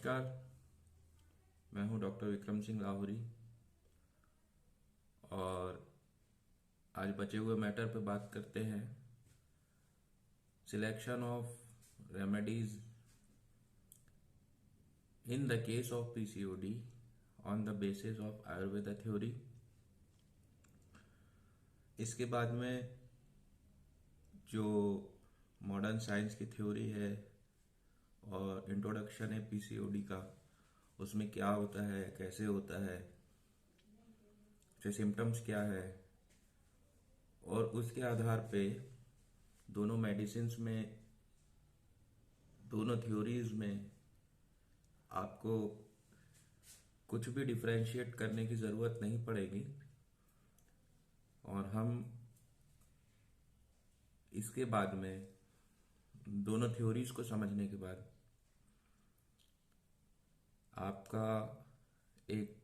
नमस्कार। मैं हूं डॉक्टर विक्रम सिंह लाहौरी और आज बचे हुए मैटर पे बात करते हैं। Selection of remedies in the case of PCOD on the basis of Ayurveda theory. इसके बाद में जो मॉडर्न साइंस की थ्योरी है और इंट्रोडक्शन है पीसीओडी का, उसमें क्या होता है, कैसे होता है, उसके सिम्टम्स क्या है, और उसके आधार पे दोनों मेडिसिन्स में, दोनों थ्योरीज में आपको कुछ भी डिफरेंशिएट करने की ज़रूरत नहीं पड़ेगी। और हम इसके बाद में दोनों थ्योरीज को समझने के बाद आपका एक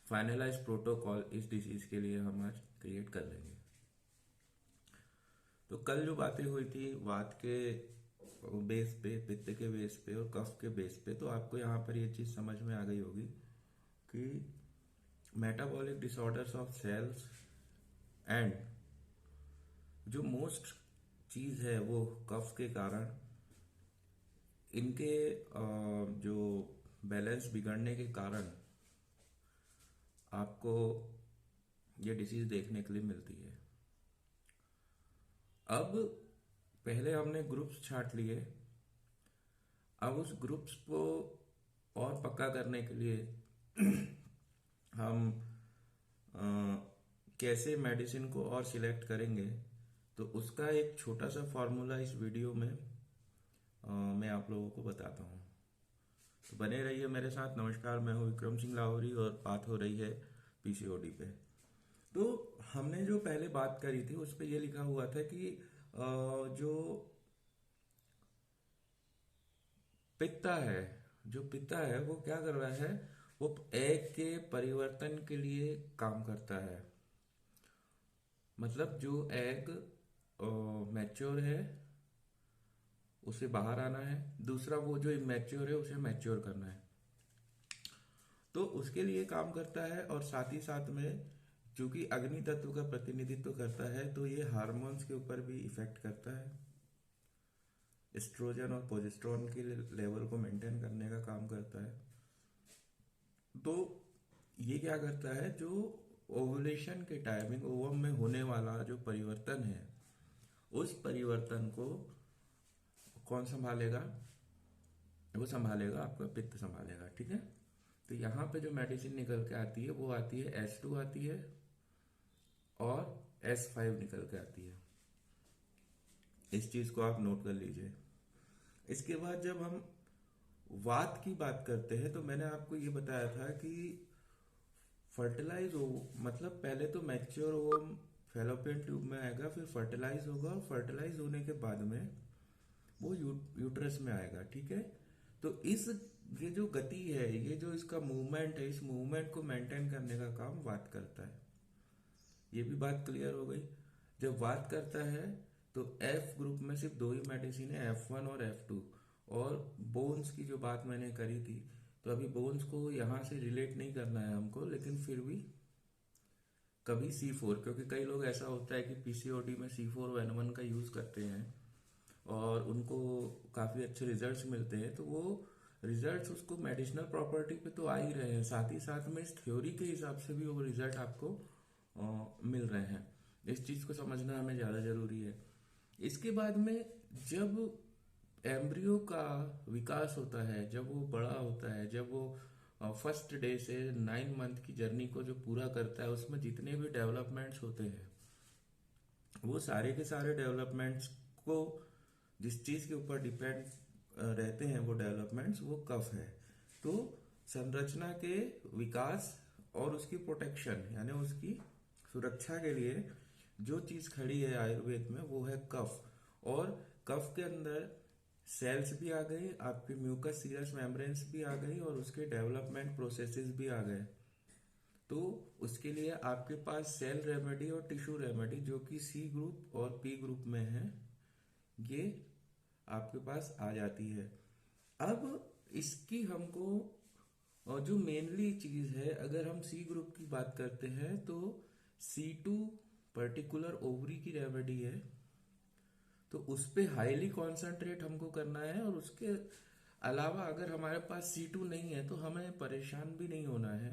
फाइनलाइज प्रोटोकॉल इस डिसीज के लिए हम आज क्रिएट कर लेंगे। तो कल जो बातें हुई थी वात के बेस पे, पित्त के बेस पे और कफ के बेस पे, तो आपको यहाँ पर ये चीज समझ में आ गई होगी कि metabolic disorders of cells and जो मोस्ट चीज है वो कफ के कारण इनके जो बैलेंस बिगड़ने के कारण आपको ये डिसीज देखने के लिए मिलती है। अब पहले हमने ग्रुप्स छांट लिए, अब उस ग्रुप्स को और पक्का करने के लिए हम अ, कैसे मेडिसिन को और सिलेक्ट करेंगे, तो उसका एक छोटा सा फॉर्मूला इस वीडियो में मैं आप लोगों को बताता हूँ। तो बने रहिए मेरे साथ। नमस्कार, मैं हूँ विक्रम सिंह लाहौरी और बात हो रही है पीसीओडी पे। तो हमने जो पहले बात करी थी उस पे ये लिखा हुआ था कि जो पित्ता है वो क्या कर रहा है, वो एग के परिवर्तन के लिए काम करता है। मतलब जो एग मैच्योर है उसे बाहर आना है, दूसरा वो जो इमैच्योर है उसे मैच्योर करना है, तो उसके लिए काम करता है। और साथ ही साथ में चूंकि अग्नि तत्व का प्रतिनिधित्व करता है तो ये हार्मोन्स के ऊपर भी इफेक्ट करता है। एस्ट्रोजन और प्रोजेस्टेरोन के लेवल को मेंटेन करने का काम करता है। तो ये क्या करता है, जो ओवुलेशन के टाइमिंग ओवम में होने वाला जो परिवर्तन है, उस परिवर्तन को कौन संभालेगा? वो संभालेगा आपका पित्त संभालेगा। ठीक है। तो यहाँ पे जो मेडिसिन निकल के आती है वो आती है S2 आती है और S5 निकल के आती है। इस चीज को आप नोट कर लीजिए। इसके बाद जब हम वात की बात करते हैं तो मैंने आपको ये बताया था कि फर्टिलाइज हो, मतलब पहले तो मैच्योर ओवम फैलोपियन ट्यूब में आएगा, फिर फर्टिलाइज होगा और फर्टिलाइज होने के बाद में वो यूट्रस में आएगा। ठीक है। तो ये जो गति है, ये जो इसका मूवमेंट है, इस मूवमेंट को मेंटेन करने का काम वात करता है। ये भी बात क्लियर हो गई। जब वात करता है तो एफ ग्रुप में सिर्फ दो ही मेडिसिन है, F1 और F2। और बोन्स की जो बात मैंने करी थी, तो अभी बोन्स को यहां से रिलेट नहीं करना है हमको, लेकिन फिर भी कभी C4, क्योंकि कई लोग ऐसा होता है कि पीसीओडी में C4 और N1 का यूज करते हैं और उनको काफी अच्छे रिजल्ट्स मिलते हैं। तो वो रिजल्ट्स उसको मेडिसिनल प्रॉपर्टी पे तो आ ही रहे हैं, साथ ही साथ में इस थ्योरी के हिसाब से भी वो रिजल्ट आपको मिल रहे हैं। इस चीज को समझना हमें ज्यादा जरूरी है। इसके बाद में जब एम्ब्रियो का विकास होता है, जब वो बड़ा होता है, जब वो फर्स्ट डे से 9 मंथ की जर्नी को जो पूरा करता है, उसमें जितने भी डेवलपमेंट्स होते हैं वो सारे के सारे डेवलपमेंट्स को जिस चीज के ऊपर डिपेंड रहते हैं, वो डेवलपमेंट्स वो कफ है। तो संरचना के विकास और उसकी प्रोटेक्शन यानी उसकी सुरक्षा के लिए जो चीज खड़ी है आयुर्वेद में वो है कफ। और कफ के अंदर सेल्स भी आ गई, आपके म्यूकस सीरस मेम्ब्रेन्स भी आ गई और उसके डेवलपमेंट प्रोसेसेस भी आ गए। तो उसके लिए आपके पास सेल रेमेडी और टिश्यू रेमेडी, जो कि C ग्रुप और P ग्रुप में है, ये आपके पास आ जाती है। अब इसकी हमको, और जो मेनली चीज है, अगर हम सी ग्रुप की बात करते हैं तो C2 पर्टिकुलर ओवरी की रेमेडी है, तो उस पे हाईली कॉन्सेंट्रेट हमको करना है। और उसके अलावा अगर हमारे पास C2 नहीं है तो हमें परेशान भी नहीं होना है।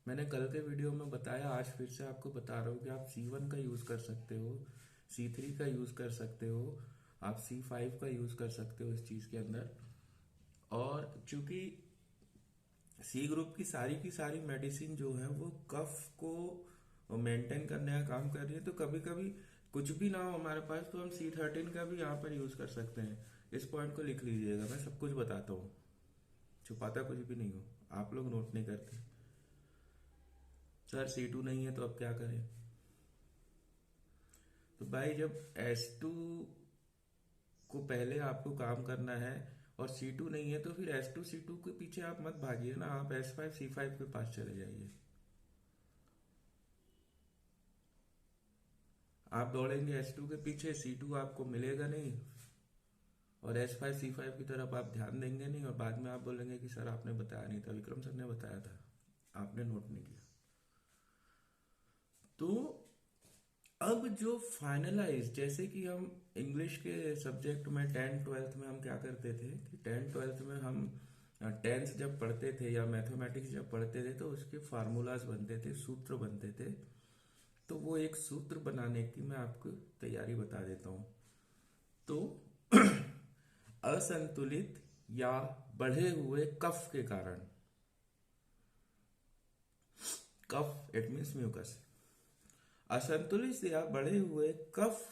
मैंने कल के वीडियो में बताया, आज फिर से आपको बता रहा हूँ कि आप C1 का यूज कर सकते हो, C3 का यूज कर सकते हो, आप C5 का यूज कर सकते हो इस चीज के अंदर। और चूंकि सी ग्रुप की सारी मेडिसिन जो है वो कफ को मेंटेन करने का काम कर रही है, तो कभी कभी कुछ भी ना हो हमारे पास तो हम C13 का भी यहाँ पर यूज कर सकते हैं। इस पॉइंट को लिख लीजिएगा, मैं सब कुछ बताता हूँ, छुपाता कुछ भी नहीं हो। आप लोग नोट नहीं करते। सर C2 नहीं है तो अब क्या करें? तो भाई जब S2 को पहले आपको काम करना है और C2 नहीं है तो फिर S2 C2 के पीछे आप मत भागिए ना, आप S5 C5 के पास चले जाइए। आप दौड़ेंगे S2 के पीछे, C2 आपको मिलेगा नहीं, और S5 C5 की तरफ आप ध्यान देंगे नहीं, और बाद में आप बोलेंगे कि सर आपने बताया नहीं था, विक्रम सर ने बताया था, आपने नोट नहीं किया। तो अब जो फाइनलाइज, जैसे कि हम इंग्लिश के सब्जेक्ट में 10th 12th में हम क्या करते थे कि 10th 12th में हम टेंस जब पढ़ते थे या मैथमेटिक्स जब पढ़ते थे तो उसके फार्मूलाज बनते थे, सूत्र बनते थे। तो वो एक सूत्र बनाने की मैं आपको तैयारी बता देता हूँ। तो असंतुलित या बढ़े हुए कफ के कारण, कफ इट मीन्स म्यूकस, असंतुलित या बढ़े हुए कफ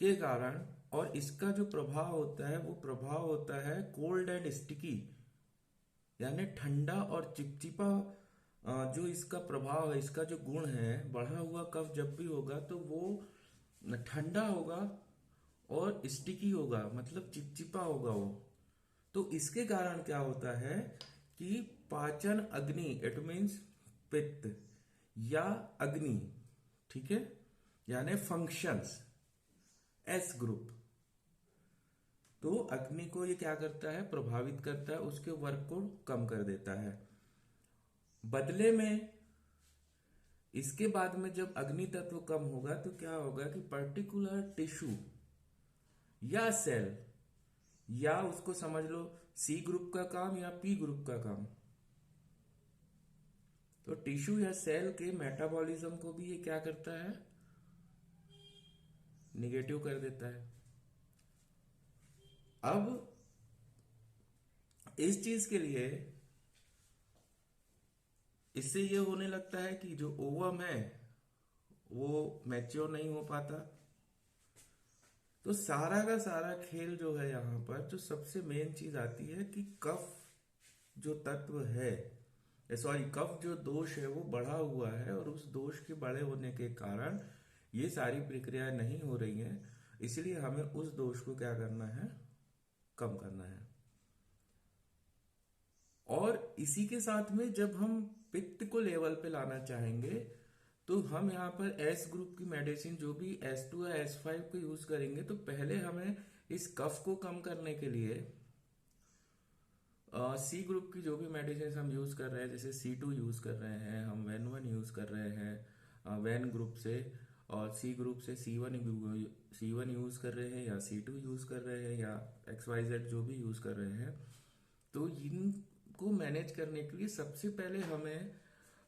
के कारण, और इसका जो प्रभाव होता है वो प्रभाव होता है कोल्ड एंड स्टिकी, यानी ठंडा और चिपचिपा। जो इसका प्रभाव है, इसका जो गुण है, बढ़ा हुआ कफ जब भी होगा तो वो ठंडा होगा और स्टिकी होगा, मतलब चिपचिपा होगा वो। तो इसके कारण क्या होता है कि पाचन अग्नि, इट मीन्स पित्त या अग्नि, ठीक है, यानी फंक्शंस, एस ग्रुप, तो अग्नि को ये क्या करता है, प्रभावित करता है, उसके वर्क को कम कर देता है। बदले में इसके बाद में जब अग्नि तत्व कम होगा तो क्या होगा कि पर्टिकुलर टिश्यू या सेल, या उसको समझ लो सी ग्रुप का काम या पी ग्रुप का काम, तो टिश्यू या सेल के मेटाबॉलिज्म को भी ये क्या करता है, निगेटिव कर देता है। अब इस चीज के लिए इससे ये होने लगता है कि जो ओवम है वो मैच्योर नहीं हो पाता। तो सारा का सारा खेल जो है यहाँ पर, जो सबसे मेन चीज आती है कि कफ जो तत्व है, सॉरी, कफ जो दोष है वो बढ़ा हुआ है, और उस दोष के बड़े होने के कारण ये सारी प्रक्रियाएं नहीं हो रही हैं। इसलिए हमें उस दोष को क्या करना है, कम करना है। और इसी के साथ में जब हम पित्त को लेवल पे लाना चाहेंगे तो हम यहाँ पर एस ग्रुप की मेडिसिन, जो भी S2 या S5 को यूज करेंगे, तो पहले हमें इस कफ को कम करने के लिए सी ग्रुप की जो भी मेडिसिन हम यूज कर रहे हैं, जैसे C2 यूज कर रहे हैं, हम वेन यूज कर रहे हैं वेन ग्रुप से, और सी ग्रुप से C1 यूज कर रहे हैं, या C2 यूज कर रहे हैं, या XYZ जो भी यूज कर रहे हैं। तो इनको मैनेज करने के लिए सबसे पहले हमें,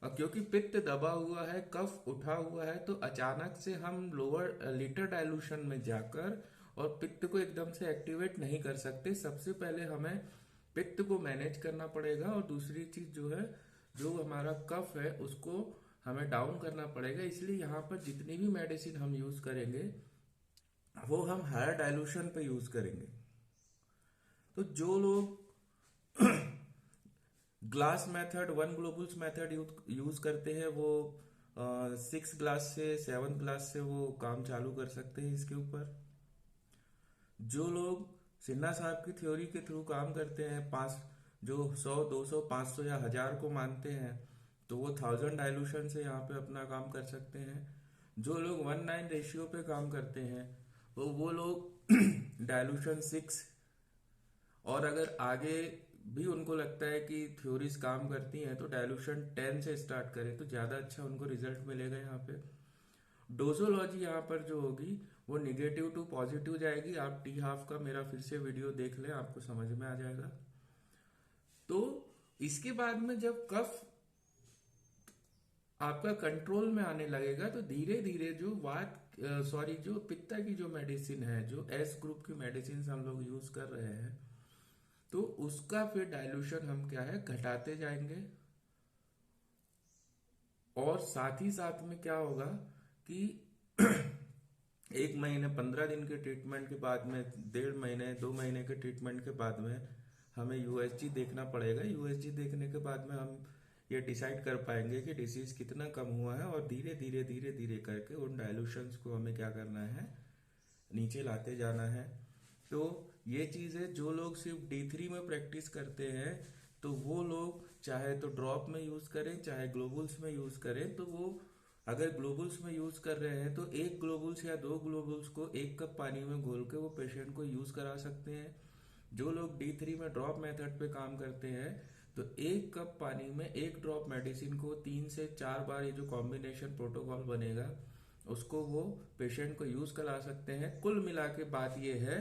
क्योंकि पित्त दबा हुआ है, कफ उठा हुआ है, तो अचानक से हम लोअर लिटर डाइल्यूशन में जाकर और पित्त को एकदम से एक्टिवेट नहीं कर सकते। सबसे पहले हमें पित्त को मैनेज करना पड़ेगा, और दूसरी चीज जो है, जो हमारा कफ है उसको हमें डाउन करना पड़ेगा। इसलिए यहाँ पर जितनी भी मेडिसिन हम यूज करेंगे वो हम हायर डाइल्यूशन पे यूज करेंगे। तो जो लोग glass method, 1 globules method use करते हैं, वो 6 ग्लास से 7 ग्लास से वो काम चालू कर सकते हैं इसके ऊपर। जो लोग सिन्हा साहब की थ्योरी के थ्रू काम करते हैं, पांच, जो 100 200 500 या 1000 को मानते हैं, तो वो 1000 डाइल्यूशन से यहाँ पे अपना काम कर सकते हैं। जो लोग 1:9 रेशियो पे काम करते हैं वो लोग डाइल्यूशन 6 और अगर आगे भी उनको लगता है कि थ्योरीज काम करती हैं तो डायलूशन 10 से स्टार्ट करें तो ज़्यादा अच्छा उनको रिजल्ट मिलेगा। यहाँ पे डोजोलॉजी यहाँ पर जो होगी वो निगेटिव टू पॉजिटिव जाएगी। आप टी हाफ का मेरा फिर से वीडियो देख लें, आपको समझ में आ जाएगा। तो इसके बाद में जब कफ आपका कंट्रोल में आने लगेगा तो धीरे धीरे जो जो पित्ता की जो मेडिसिन है, जो एस ग्रुप की मेडिसिन हम लोग यूज कर रहे हैं, तो उसका फिर डाइल्यूशन हम क्या है घटाते जाएंगे। और साथ ही साथ में क्या होगा कि 1 महीने 15 दिन के ट्रीटमेंट के बाद में, 1.5 महीने 2 महीने के ट्रीटमेंट के बाद में हमें यूएसजी देखना पड़ेगा। यूएसजी देखने के बाद में हम ये डिसाइड कर पाएंगे कि डिसीज कितना कम हुआ है, और धीरे धीरे धीरे धीरे करके उन डायलूशंस को हमें क्या करना है, नीचे लाते जाना है। तो ये चीज़ है, जो लोग सिर्फ D3 में प्रैक्टिस करते हैं तो वो लोग चाहे तो ड्रॉप में यूज करें चाहे ग्लोबुल्स में यूज करें, तो वो अगर ग्लोबुल्स में यूज कर रहे हैं तो 1 ग्लोबुल्स या 2 ग्लोबुल्स को 1 कप पानी में घोल के वो पेशेंट को यूज करा सकते हैं। जो लोग D3 में ड्रॉप मेथड पे काम करते हैं तो 1 कप पानी में 1 ड्रॉप मेडिसिन को 3 से 4 बार, ये जो कॉम्बिनेशन प्रोटोकॉल बनेगा उसको वो पेशेंट को यूज करा सकते हैं। कुल मिला के बात ये है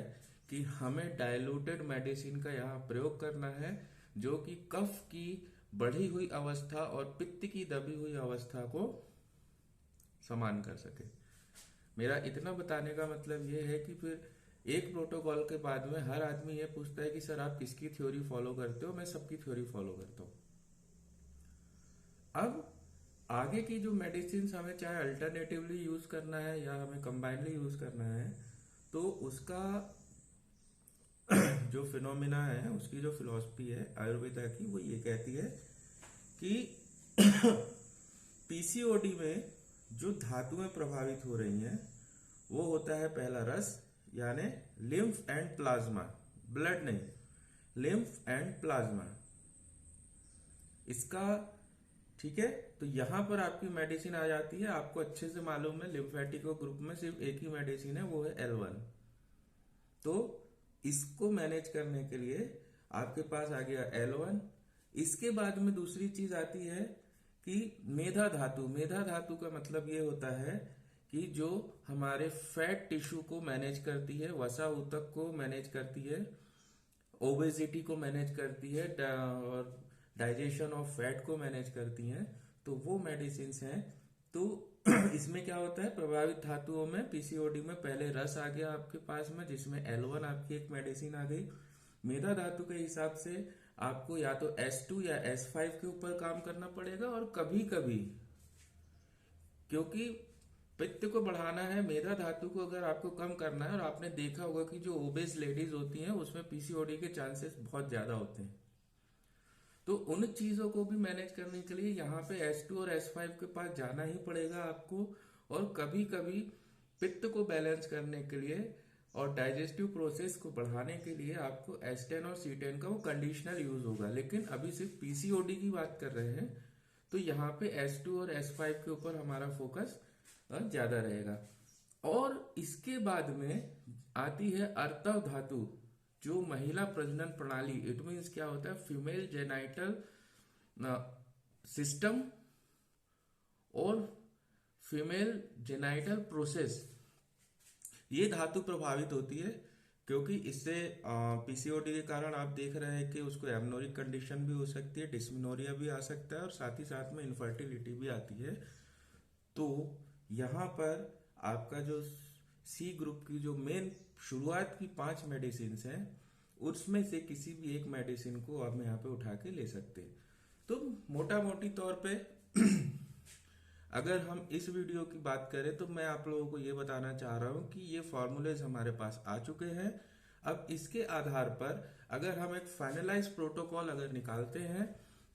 कि हमें डाइल्यूटेड मेडिसिन का यहाँ प्रयोग करना है, जो कि कफ की बढ़ी हुई अवस्था और पित्त की दबी हुई अवस्था को समान कर सके। मेरा इतना बताने का मतलब ये है कि फिर एक प्रोटोकॉल के बाद में हर आदमी ये पूछता है कि सर आप किसकी थ्योरी फॉलो करते हो। मैं सबकी थ्योरी फॉलो करता हूँ। अब आगे की जो मेडिसिन हमें चाहे अल्टरनेटिवली यूज करना है या हमें कंबाइनली यूज करना है, तो उसका जो फिनोमिना है, उसकी जो फिलॉसफी है आयुर्वेदा की, वो ये कहती है कि पीसीओडी में जो धातुएं प्रभावित हो रही हैं वो होता है पहला रस, यानी लिम्फ एंड प्लाज्मा, ब्लड नहीं, लिम्फ एंड प्लाज्मा इसका। ठीक है, तो यहां पर आपकी मेडिसिन आ जाती है। आपको अच्छे से मालूम है लिम्फेटिक ग्रुप में सिर्फ एक ही मेडिसिन है, वो है L1। तो इसको मैनेज करने के लिए आपके पास आ गया L1। इसके बाद में दूसरी चीज आती है कि मेधा धातु। मेधा धातु का मतलब ये होता है कि जो हमारे फैट टिश्यू को मैनेज करती है, वसा ऊतक को मैनेज करती है, ओबेसिटी को मैनेज करती है, और डाइजेशन ऑफ फैट को मैनेज करती हैं, तो वो मेडिसिन हैं। तो इसमें क्या होता है, प्रभावित धातुओं में पीसीओडी में पहले रस आ गया आपके पास में, जिसमें L1 आपकी एक मेडिसिन आ गई। मेधा धातु के हिसाब से आपको या तो S2 या S5 के ऊपर काम करना पड़ेगा, और कभी कभी क्योंकि पित्त को बढ़ाना है, मेधा धातु को अगर आपको कम करना है, और आपने देखा होगा कि जो ओबेस लेडीज होती हैं उसमें पीसीओडी के चांसेस बहुत ज्यादा होते हैं। तो उन चीजों को भी मैनेज करने के लिए यहाँ पे S2 और S5 के पास जाना ही पड़ेगा आपको। और कभी कभी पित्त को बैलेंस करने के लिए और डाइजेस्टिव प्रोसेस को बढ़ाने के लिए आपको S10 और C10 का वो कंडीशनल यूज होगा। लेकिन अभी सिर्फ पीसीओडी की बात कर रहे हैं, तो यहाँ पे S2 और S5 के ऊपर हमारा फोकस ज्यादा रहेगा। और इसके बाद में आती है अर्तव धातु, जो महिला प्रजनन प्रणाली, इट मीन्स क्या होता है, फीमेल जेनाइटल सिस्टम और फीमेल जेनाइटल प्रोसेस, ये धातु प्रभावित होती है। क्योंकि इससे पीसीओडी के कारण आप देख रहे हैं कि उसको एमनोरिक कंडीशन भी हो सकती है, डिस्मिनोरिया भी आ सकता है, और साथ ही साथ में इनफर्टिलिटी भी आती है। तो यहाँ पर आपका जो सी ग्रुप की जो मेन शुरुआत की 5 मेडिसिन हैं, उसमें से किसी भी एक मेडिसिन को आप यहाँ पे उठा के ले सकते हैं। तो मोटा मोटी तौर पे अगर हम इस वीडियो की बात करें तो मैं आप लोगों को ये बताना चाह रहा हूँ कि ये फॉर्मूलेज हमारे पास आ चुके हैं। अब इसके आधार पर अगर हम एक फाइनलाइज प्रोटोकॉल अगर निकालते हैं,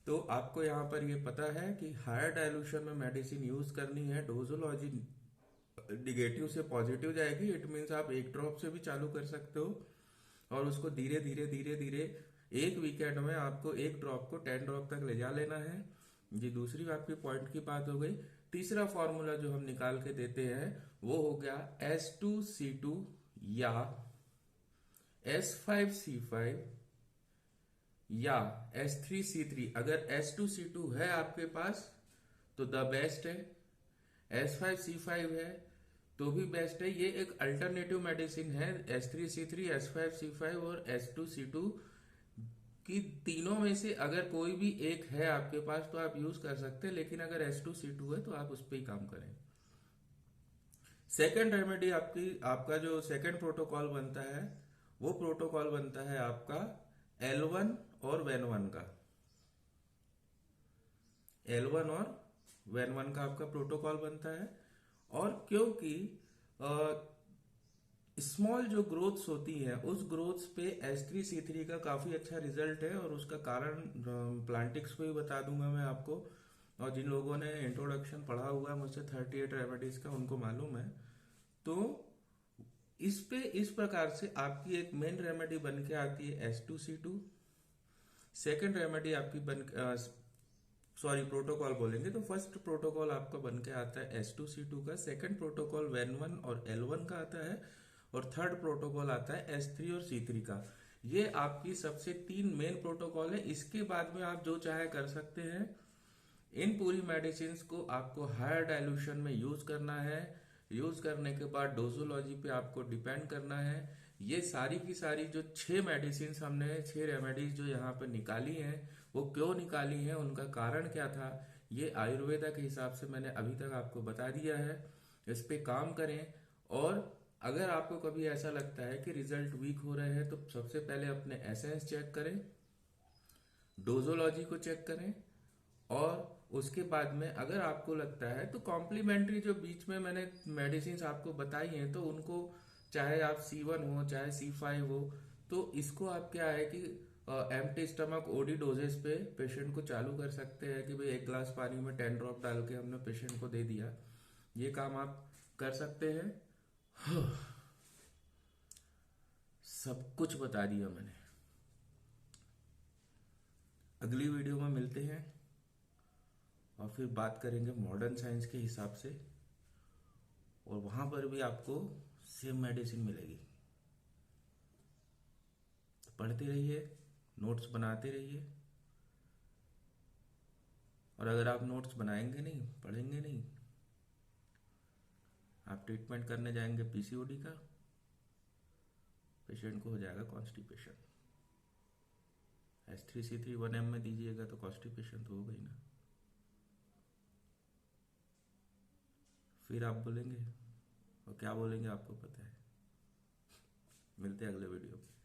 तो आपको यहाँ पर ये पता है कि हायर डाइल्यूशन में मेडिसिन यूज करनी है। डोजोलॉजी निगेटिव से पॉजिटिव जाएगी, इट मीन्स आप 1 ड्रॉप से भी चालू कर सकते हो, और उसको धीरे धीरे धीरे धीरे 1 वीकेंड में आपको 1 ड्रॉप को 10 ड्रॉप तक ले जा लेना है। ये दूसरी आपकी पॉइंट की बात हो गई। तीसरा फॉर्मूला जो हम निकाल के देते हैं वो हो गया S2C2 या S5C5 या H3C3, अगर H2C2 है आपके पास तो द बेस्ट है, H5C5 है तो भी बेस्ट है। ये एक अल्टरनेटिव मेडिसिन है, H3C3, H5C5 और H2C2 की तीनों में से अगर कोई भी एक है आपके पास तो आप यूज कर सकते हैं, लेकिन अगर H2C2 है तो आप उस पर ही काम करें। सेकेंड रेमेडी आपका जो सेकेंड प्रोटोकॉल बनता है वो प्रोटोकॉल बनता है आपका L1 और वेन1 का। L1 और वेन1 का आपका प्रोटोकॉल बनता है। और क्योंकि स्मॉल जो ग्रोथ्स होती हैं उस ग्रोथ्स पे H3C3 का काफी अच्छा रिजल्ट है, और उसका कारण प्लांटिक्स को ही बता दूंगा मैं आपको। और जिन लोगों ने इंट्रोडक्शन पढ़ा हुआ है मुझसे 38 रेमेडीज का, उनको मालूम है। तो इस प्रकार से आपकी एक मेन रेमेडी बन के आती है H2C2। सेकेंड रेमेडी आपकी बन सॉरी प्रोटोकॉल बोलेंगे तो फर्स्ट प्रोटोकॉल आपका बन के आता है H2C2 का, सेकेंड प्रोटोकॉल वेन1 और L1 का आता है, और थर्ड प्रोटोकॉल आता है H3 और C3 का। ये आपकी सबसे तीन मेन प्रोटोकॉल है। इसके बाद में आप जो चाहे कर सकते हैं। इन पूरी मेडिसिन को आपको हायर डाइल्यूशन में यूज करना है। यूज करने के बाद डोजोलॉजी पे आपको डिपेंड करना है। ये सारी की सारी जो 6 मेडिसिन हमने 6 रेमेडीज जो यहाँ पे निकाली हैं, वो क्यों निकाली हैं, उनका कारण क्या था, ये आयुर्वेदा के हिसाब से मैंने अभी तक आपको बता दिया है। इस पे काम करें। और अगर आपको कभी ऐसा लगता है कि रिजल्ट वीक हो रहे हैं तो सबसे पहले अपने एसेंस चेक करें, डोजोलॉजी को चेक करें, और उसके बाद में अगर आपको लगता है तो कॉम्प्लीमेंट्री जो बीच में मैंने मेडिसिन आपको बताई हैं तो उनको, चाहे आप C1 हो चाहे C5 हो, तो इसको आप क्या है कि एम्प्टी स्टमक ओडी डोजेस पे पेशेंट को चालू कर सकते हैं कि भाई 1 ग्लास पानी में 10 ड्रॉप डाल के हमने पेशेंट को दे दिया। ये काम आप कर सकते हैं। सब कुछ बता दिया मैंने। अगली वीडियो में मिलते हैं और फिर बात करेंगे मॉडर्न साइंस के हिसाब से, और वहां पर भी आपको सेम मेडिसिन मिलेगी। तो पढ़ते रहिए, नोट्स बनाते रहिए। और अगर आप नोट्स बनाएंगे नहीं, पढ़ेंगे नहीं, आप ट्रीटमेंट करने जाएंगे PCOD का, पेशेंट को हो जाएगा कॉन्स्टिपेशन। H3C3 1 ml में दीजिएगा तो कॉन्स्टिपेशन तो हो गई ना। फिर आप बोलेंगे, और क्या बोलेंगे आपको पता है। मिलते हैं अगले वीडियो में।